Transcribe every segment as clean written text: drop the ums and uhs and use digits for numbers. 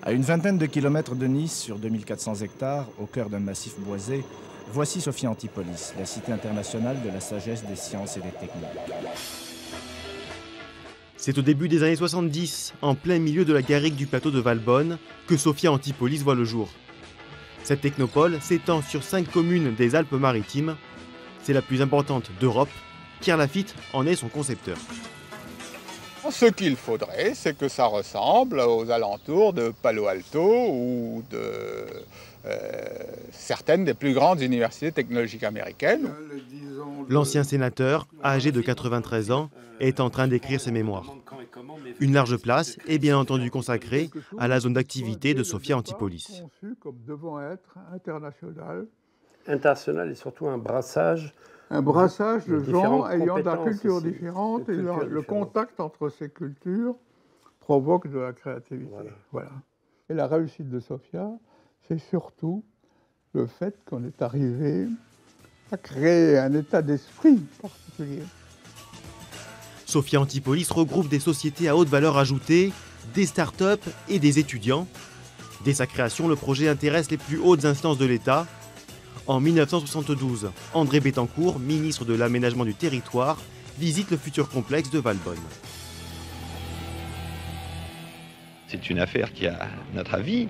À une vingtaine de kilomètres de Nice, sur 2400 hectares, au cœur d'un massif boisé, voici Sophia Antipolis, la cité internationale de la sagesse des sciences et des techniques. C'est au début des années 70, en plein milieu de la garrigue du plateau de Valbonne, que Sophia Antipolis voit le jour. Cette technopole s'étend sur 5 communes des Alpes-Maritimes. C'est la plus importante d'Europe. Pierre Lafitte en est son concepteur. Ce qu'il faudrait, c'est que ça ressemble aux alentours de Palo Alto ou de certaines des plus grandes universités technologiques américaines. L'ancien sénateur, âgé de 93 ans, est en train d'écrire ses mémoires. Une large place est bien entendu consacrée à la zone d'activité de Sophia Antipolis. Comme devant être international. International et surtout un brassage. Un brassage de gens ayant de la culture aussi, différente et le contact entre ces cultures provoque de la créativité. Voilà. Et la réussite de Sophia, c'est surtout le fait qu'on est arrivé à créer un état d'esprit particulier. Sophia Antipolis regroupe des sociétés à haute valeur ajoutée, des start-up et des étudiants. Dès sa création, le projet intéresse les plus hautes instances de l'État. En 1972, André Bettencourt, ministre de l'Aménagement du Territoire, visite le futur complexe de Valbonne. C'est une affaire qui, à notre avis,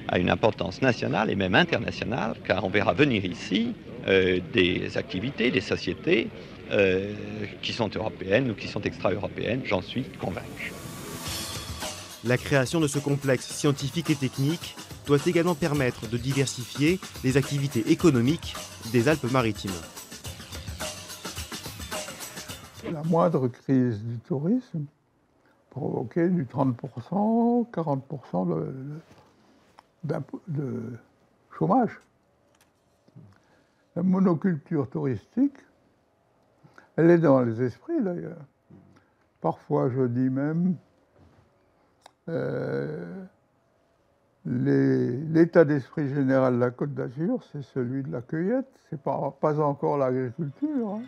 a une importance nationale et même internationale, car on verra venir ici des activités, des sociétés qui sont européennes ou qui sont extra-européennes, j'en suis convaincu. La création de ce complexe scientifique et technique doit également permettre de diversifier les activités économiques des Alpes-Maritimes. La moindre crise du tourisme provoquait du 30%, 40% de chômage. La monoculture touristique, elle est dans les esprits d'ailleurs. Parfois, je dis même, l'état d'esprit général de la Côte d'Azur, c'est celui de la cueillette. C'est pas encore l'agriculture. Hein.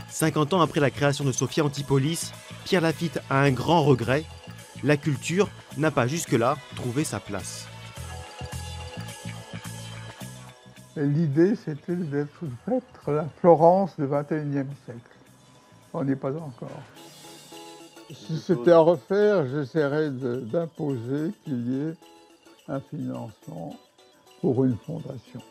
50 ans après la création de Sophia Antipolis, Pierre Lafitte a un grand regret. La culture n'a pas jusque-là trouvé sa place. L'idée, c'était d'être la Florence du XXIe siècle. On n'y est pas encore. Si c'était à refaire, j'essaierais d'imposer qu'il y ait un financement pour une fondation.